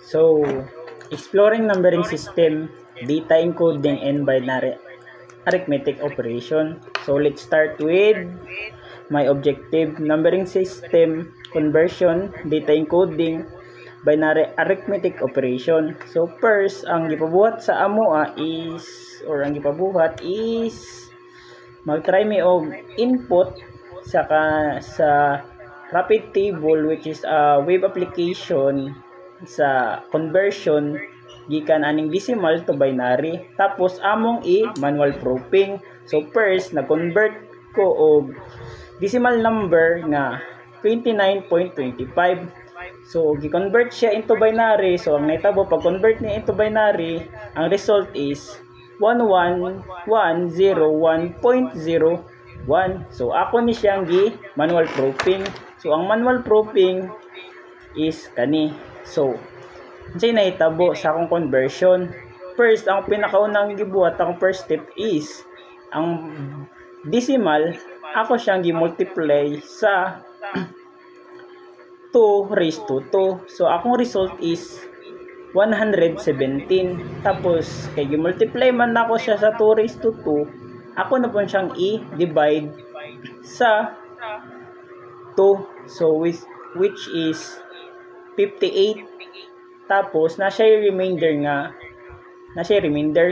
So, exploring numbering system, data encoding, and binary arithmetic operation. So, let's start with my objective. Numbering system, conversion, data encoding, binary arithmetic operation. So, first, ang gipabuhat sa amoa is, ang gipabuhat is, mag-try mi og input sa rapid table, which is a web application sa conversion gikan aning decimal to binary, tapos among manual proofing. So first na-convert ko og decimal number nga 29.25. so gi-convert siya into binary. So ang naitabo pag convert niya into binary, ang result is 11101.01. so ako ni siyang gi manual proofing. So ang manual proofing is kani. So unsay nahitabo sa akong conversion? First, ang pinakaunang gibuhat akong first step is ang decimal ako siyang gi-multiply sa 2 raised to 2. So akong result is 117. Tapos kay gi-multiply man ako siya sa 2 raised to 2, ako na po siyang i-divide sa 2. So which is 58. Tapos nasa remainder nga,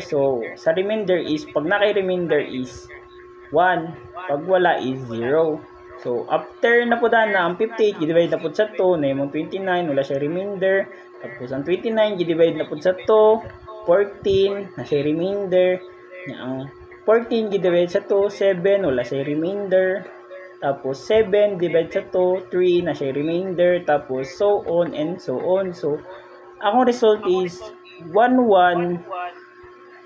so sa remainder is pag naka-remainder is 1, pag wala is 0. So after na po na ang 58 i-divide na po sa 2 na yung 29, wala siya remainder. Tapos ang 29 i-divide na po sa 2, 14 na siya remainder. Ang 14 i-divide sa 2, 7, wala siya remainder. Tapos 7 divide sa 2, 3 na siya remainder. Tapos so on and so on. So akong result is 11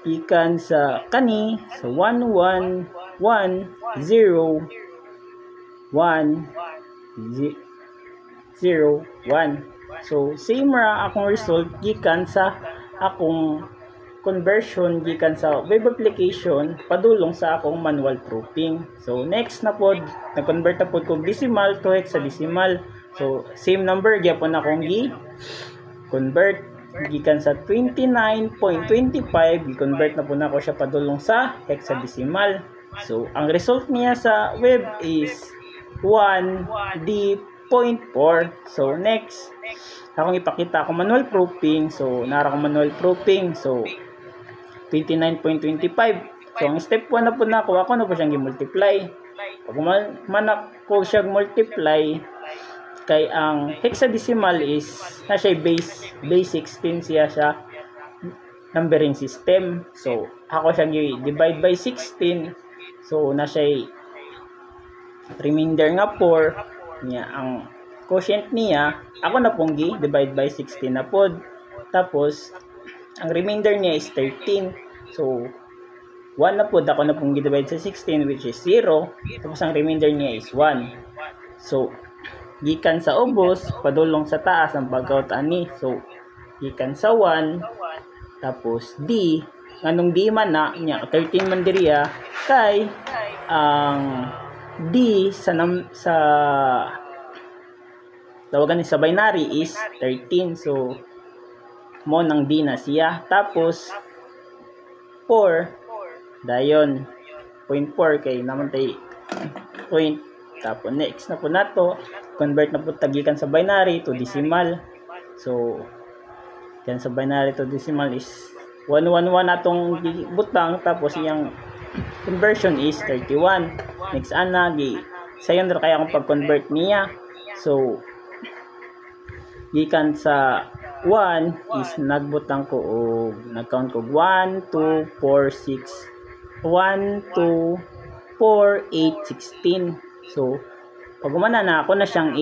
ikan sa kani. So 1110 101. So same ra akong result gikan sa akong conversion gikan sa web application padulong sa akong manual proofing. So next na pod na-convert na pod ko decimal to hexadecimal. So same number gyapon akong convert gikan sa 29.25 gi-convert na po na ako siya padulong sa hexadecimal. So ang result niya sa web is 1D.4. So next akong ipakita ako manual proofing. So nara ko manual proofing. So 29.25. So ang step 1 na po na ako na po siyang gi-multiply. Pag man ako siyang multiply, kay ang hexadecimal is na siya base 16 siya numbering system. So ako siya divide by 16. So na siya remainder nga 4 niya. Ang quotient niya ako na pong divide by 16 na pod. Tapos ang remainder niya is 13. So 1 na pod ako na pong divide sa 16, which is 0. Tapos ang remainder niya is 1. So gikan sa ubos padulong sa taas ang pag-out ani. So gikan sa 1, tapos D, nganong D man na nya 13 man diriya, kay ang D sa tawagan ni sa binary is 13. So mo nang D na siya. Tapos 4 dayon 0.4 kay naman tay point. Tapos next na po nato convert na po tagikan sa binary to decimal. So yan sa binary to decimal is 111 atong butang. Tapos iyang conversion is 31. Next ana sayon ra kaya akong pag-convert niya. So gikan sa 1 is nagbutang ko og nag-count ko 1 2 4 6 1 2 4 8 16. So pag umana na ako na siyang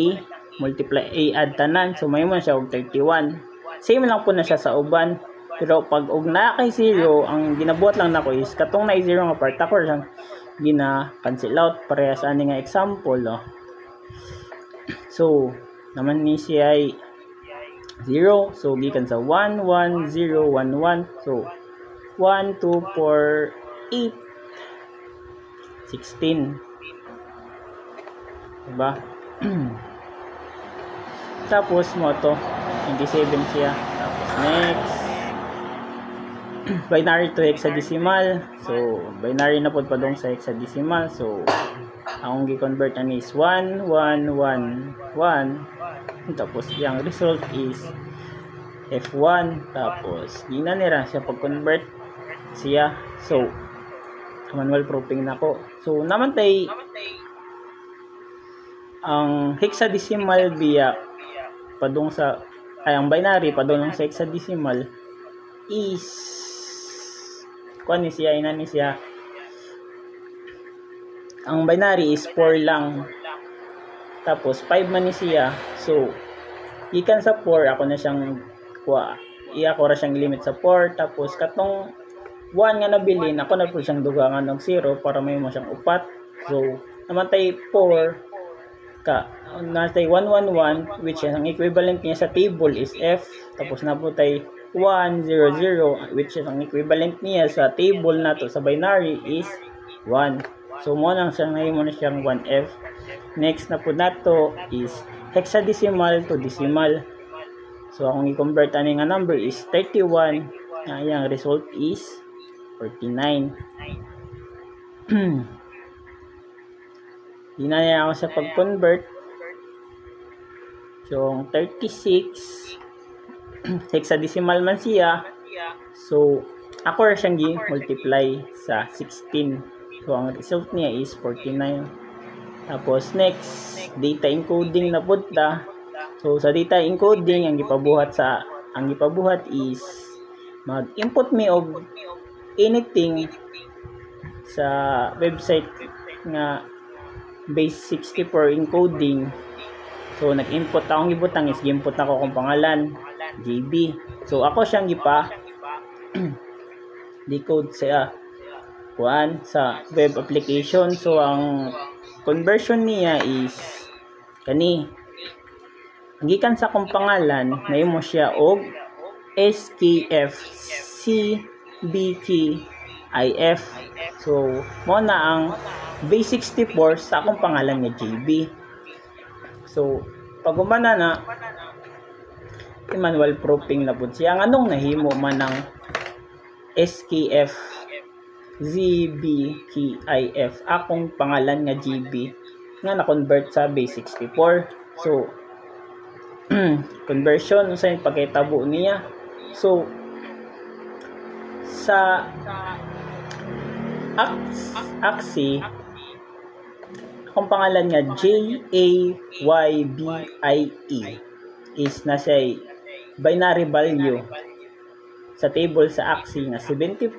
multiply add tanan. So may mo siya og 31. Same lang po na siya sa uban. Pero pag og na kay 0, ang ginabuhat lang nako is katong na 0 nga part ako siyang gina-cancel out parehas ani nga example. So naman ni siya ay 0. So gikan sa 1 1 0 1 1. So 1 2 4 8 16. Diba? Tapos mo to 27 siya. Tapos next, binary to hexadecimal. So binary na pod padong sa hexadecimal. So ang gi-convert ani is 1 1 1 1. Tapos yung result is F1. Tapos di na nira siya pag-convert siya. So manual proofing na ko. So naman tay ang hexadecimal biya padung sa ang binary padung sa hexadecimal is kuan ni siya, ina ni siya. Ang binary is 4 lang. Tapos 5 man ni siya. So ikan sa 4 ako na siyang iya ko ra siyang limit sa 4. Tapos katong 1 nga nabilin ako na po siyang dugangan ng 0 para may mo siyang upat. So namatay 4 ka natay 111 which is ang equivalent niya sa table is F. Tapos naputay 100 which is ang equivalent niya sa table nato sa binary is 1. So mo nang siyang nahimo na siyang 1F. Next na po nato is hexadecimal to decimal. So akong i-convert ani nga number is 31. Ang result is 49. Di na niya ako sa pag-convert. So 36 hexadecimal man siya. So ako ra siyang gi-multiply sa 16. So ang result niya is 49. Tapos next, data encoding na punta. So sa data encoding ang gipabuhat is mag-input me og anything sa website nga base 64 encoding. So nag-input akong gibutang is gi-input ako kung pangalan JB. So ako siyang gipa decode sa sa web application. So ang conversion niya is kani gikan sa kung pangalan nahimo siya og SKF CBKIF. So mo na ang base 64 sa akong pangalan nga JB. So pag umana na manual proofing na pud siya. Ang anong nahimo man ng SKF ZBKIF akong pangalan nga GB nga na-convert sa base 64. So conversion sa pagkitabo niya. So sa AXI akong pangalan nga JAYBIE is nasa binary value sa table sa AXI nga 74,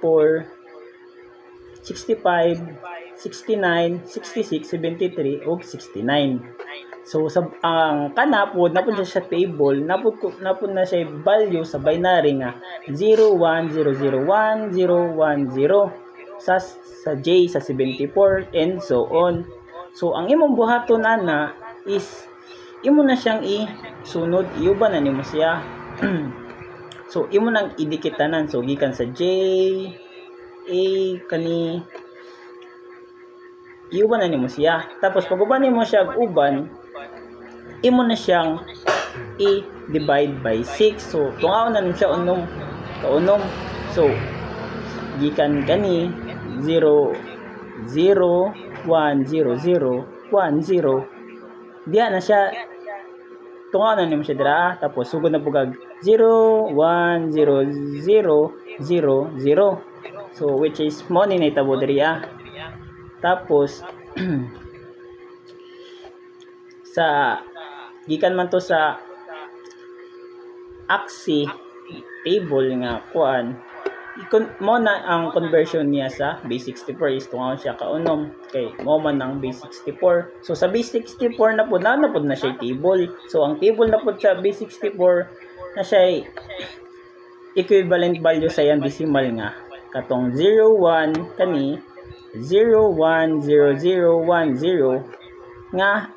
65, 69, 66, 73 ug 69. So sa ang kanapod napud siya sa table, napud na siya value sa binary nga 01001 010 sa J sa 74 and so on. So ang imong buhaton ana is imo na siyang isunod, iuban na nimo siya. So imo nang idikitanan. So gikan sa J A kani iuban na nimo siya. Tapos pag uban nimo siya uban, imo na siyang i-divide by 6. So tungaon na nimo siya unom kaunom. So gikan kani 0 0 1 0 0 1 0 diya na siya tungaon na nimo siya dira. Tapos sugod na pugag 0 1 0 0 0 0. So which is mo ni naitabo diriya. Tapos sa gikan man to sa AXI table nga kuan mo na ang conversion niya sa base 64 is tungaon siya kaunom kay mo man ang base 64. So sa base 64 na po na siya table. So ang table na po sa base 64 na siya equivalent value sa yang decimal nga katong 01 kani 010010 nga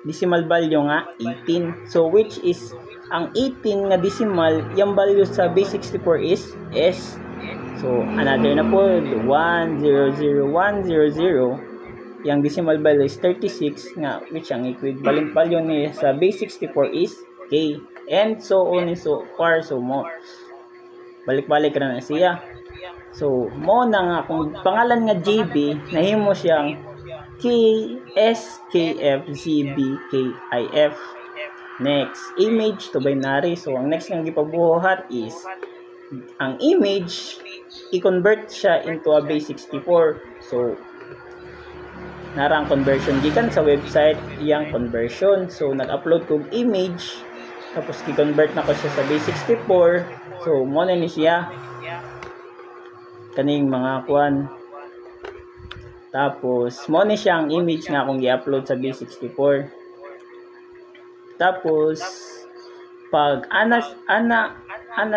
decimal value nga 18. So which is ang 18 nga decimal yung value sa base 64 is S. So another na po 100100 yung decimal value is 36 nga which ang equivalent value niya sa base 64 is K. And so on and so far. So mo balik-balik ra na siya. So mo na nga kung pangalan nga JB, nahimo siyang KSKFZBKIF. Next, image to binary. So ang next nga gipabuhat is ang image i-convert siya into a base 64. So narang conversion gikan sa website iyang conversion. So nag-upload kog image tapos i-convert na ko siya sa base 64. So mo na ni siya kaning mga kuan. Tapos mo ni siya ang image nga akong gi-upload sa base 64. Tapos pag ana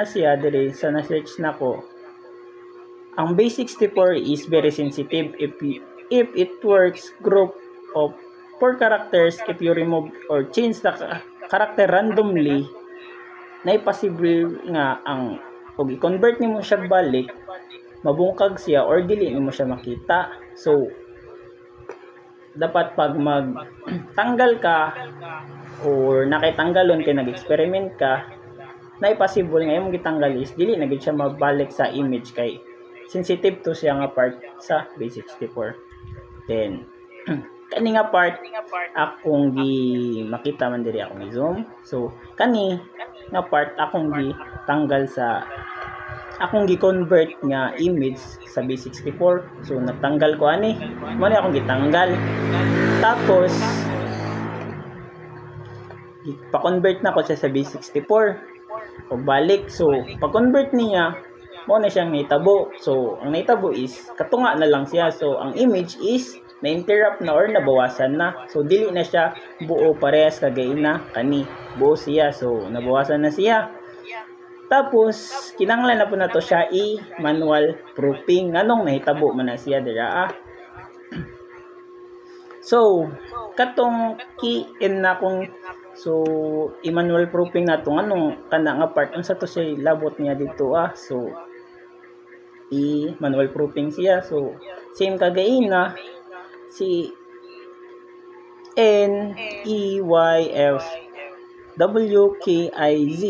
siya diri sa na-search nako, ang base 64 is very sensitive if it works group of 4 characters. If you remove or change the character randomly, na possible nga ang pag i-convert nimo siya balik, mabungkag siya or dili nimo siya makita. So dapat pag magtanggal ka or nakitanggalon kay nag-experiment ka, na possible nga imong gitanggal is dili na gid siya mabalik sa image kay sensitive to siya nga part sa base 64. Then kani nga part akong makita man diri akong i-zoom. So kani nga part akong tanggal sa akong gi-convert nga image sa base 64. So natanggal ko ani, mo ni akong gitanggal. Tapos pa-convert na ko siya sa base 64. O balik. So pag-convert niya, mo na siyang naitabo. So ang naitabo is katunga na lang siya. So ang image is na-interrupt na or nabawasan na. So dili na siya buo parehas kagay na kani. Buo siya. So nabawasan na siya. Tapos kinanglan na po na to siya i-manual proofing. Nganong nahitabo man na siya dira. So katong key-in na kung so i-manual proofing na to nganong kana nga part unsa to siya labot niya dito So i-manual proofing siya. So same kagay na si NEYFWKIZ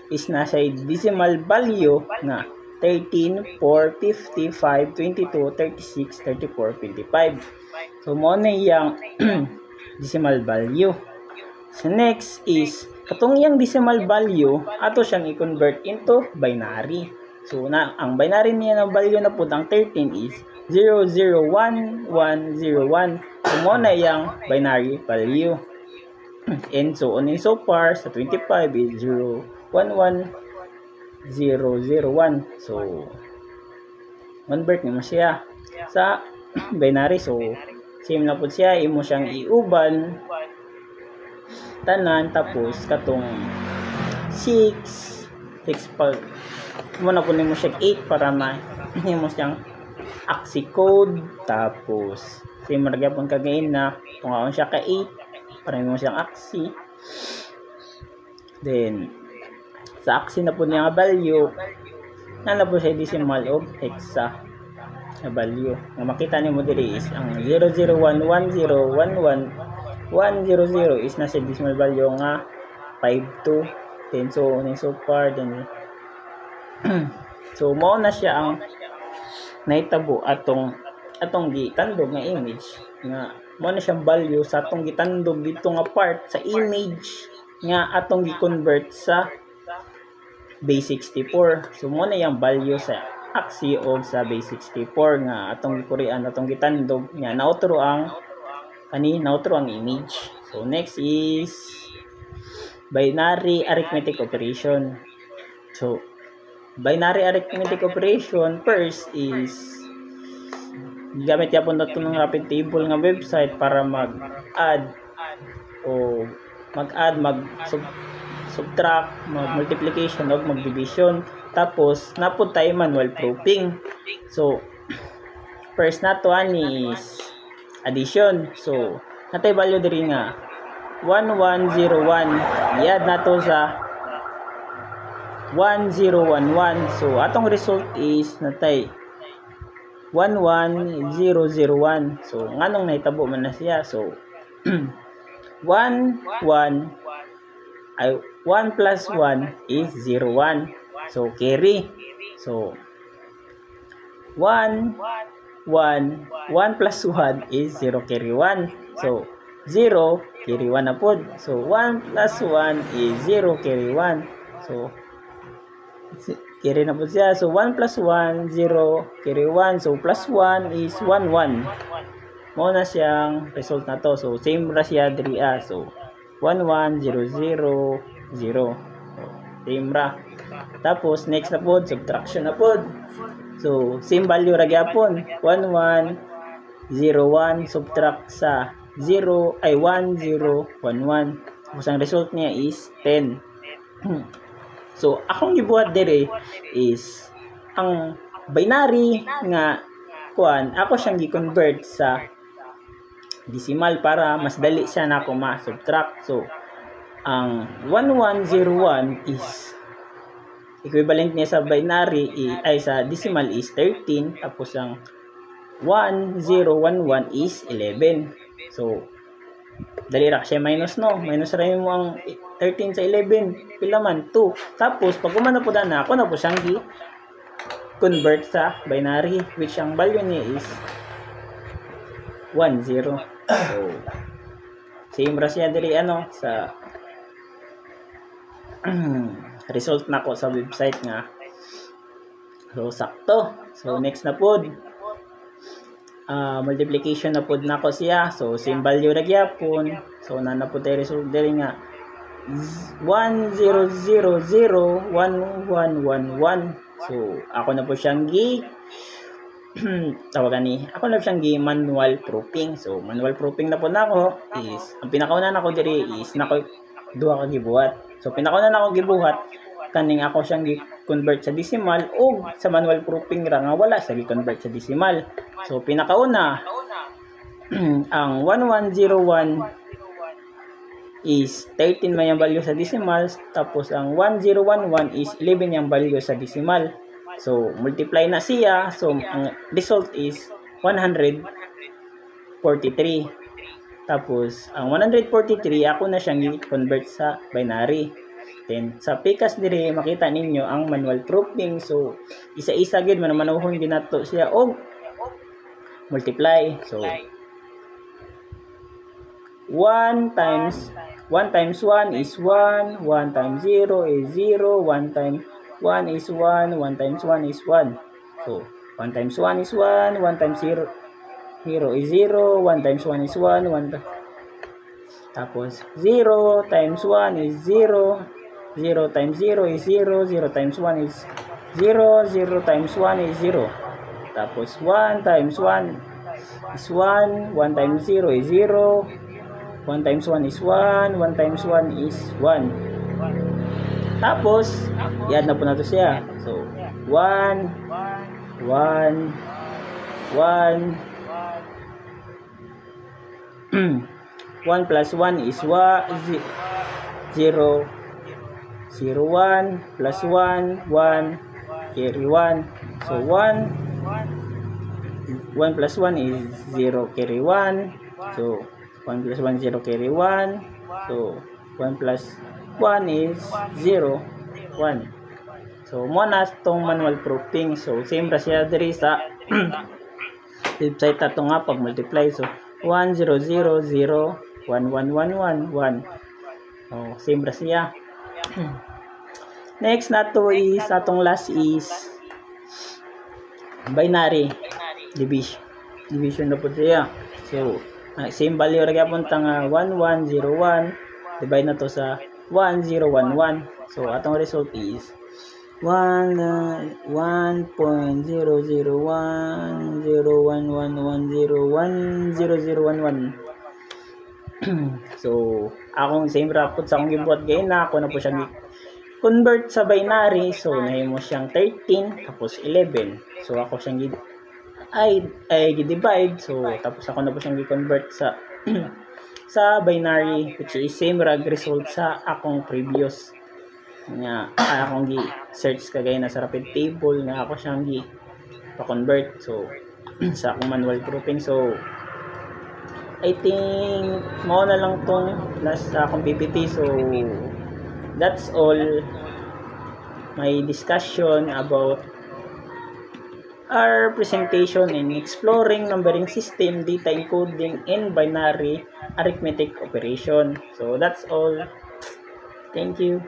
is nasa decimal value na 13, 4, 55, 22, 36, 34, 25. So mo na yang decimal value. So next is katong yang decimal value ato siyang i-convert into binary. So na ang binary niya ng value na pud ang 13 is 001101. So mo na yang binary value. And so on and so far sa 25 is 011001. So convert mo siya sa binary. So same na pud siya, imo siyang iuban tanan tapos katong 6 pag mo na po nimo siya 8 para mo siyang ASCII code. Tapos same magyapon kagain na tungaon siya ka 8 para mo siyang ASCII. Then sa ASCII na po niya nga value na po siya decimal of hexa na value. Nga makita nimo diri is ang 0011011 is nasa decimal value nga 52. Then so on and so far. Then so mo na siya ang nahitabo atong gitandog nga image nga mo na siyang value sa atong gitandog dito nga part sa image nga atong gi-convert sa base 64. So mo na yang value sa ASCII o sa base 64 nga atong gikurian atong gitandog nga nautro ang image. So next is binary arithmetic operation. So binary arithmetic operation first is gamit yapon nato ng rapid table nga website para mag-add, mag-subtract, mag-multiplication o mag-division. Tapos napod tayo manual proofing. So first nato ani is addition. So natay value diri nga 1101, i-add nato sa 1011. So atong result is natay 11001. So nganong nahitabo man na siya. So 1101 ay 1 plus 1 is 0, 1. So, carry. So, 1, 1, 1 plus 1 is 0, carry 1. So, 0, carry 1 na po. So, 1 plus 1 is 0, carry 1. So, carry na po siya. So, 1 plus 1, 0, carry 1. So, plus 1 is 1, 1. Muna siyang result na to. So, same ra siya diri. So, 1, 1, 0, 0, 0. So, same ra. Tapos, next na po, subtraction na po. So, same value ra gyapon. 1, 1, 0, 1. Subtract sa 0, ay 1, 0, 1, 1. Tapos, ang result niya is 10. So, akong gibuhat dire is ang binary nga kuan, ako siyang gi-convert sa decimal para mas dali siya na ako ma-subtract. So, ang 1101 is equivalent niya sa binary ay sa decimal is 13, tapos ang 1011 is 11. So, dali ra siya minus, no? Minus ra mo ang 13 sa 11. Pila man? 2. Tapos, pag kumana po na ako na po siyang i-convert sa binary, which ang value niya is 10. So, same ra siya diri sa result na ko sa website nga. So, sakto. So, next na po. Multiplication na po na ko siya. So, same value ra gyapon. So, na po tayo result diri nga 10001111. So, ako na po siyang tawagan ni. Ako na siyang manual proofing. So, manual proofing na po na ako is ang pinakauna na ko diri is nako duha ka gibuhat. So, pinakauna na ako gibuhat kaning ako siyang gi-convert sa decimal o sa manual proofing ra nga wala sa gi-convert sa decimal. So, pinakauna ang 1101 is 13 may ang value sa decimal, tapos ang 1011 is 11 yung value sa decimal. So, multiply na siya. So, ang result is 143. Tapos, ang 143, ako na siyang i-convert sa binary. Then, sa PCAS dire, makita ninyo ang manual proofing. So, isa-isa gid manuhon ginato siya o multiply. So, 1 times 1 is 1, 1 times 0 is 0, 1 times 1 is 1, 1 times 1 is 1. So, 1 times 1 is 1, 1 times 0 is 0, 1 times 1 is 1, tapos 0 times 1 is 0, 0 times 0 is 0, 0 times 1 is 0, 0 times 1 is 0. Tapos 1 times 1 is 1, 1 times 0 is 0, 1 times 1 is 1, 1 times 1 is 1. Tapos, yan na po na to siya. So, 1, 1, 1, 1 plus 1 is 0, 0, 1, plus 1, 1, carry 1. So, 1 plus 1 is 0, carry 1. So, 1 plus 1, 0, carry 1. So, 1 plus 1 is 0, 1. So, muna itong manual proofing. So, same ra siya diri sa website na ito nga pag-multiply. So, 1, 0, 0, 0, 1, 1, 1, 1, 1. So, same ra siya. Next na to is, atong last is binary division. Division na po siya. So, same value ra gyapon tang 1101 divide na to sa 1011. So atong result is 1.0010111101011. So akong same rapot sa akong gibuhat gayon na ako na po siyang convert sa binary. So nahimo siyang 13 tapos 11. So ako siyang i-divide. So, tapos ako na po siyang i-convert sa sa binary, which is same rag result sa akong previous nga akong gi-search kagaya na sa rapid table nga ako siyang gi-convert. So, sa akong manual proofing. So, I think mo na lang tong last sa akong PPT. So, that's all my discussion about our presentation in exploring numbering system, data encoding, and binary arithmetic operation. So that's all. Thank you.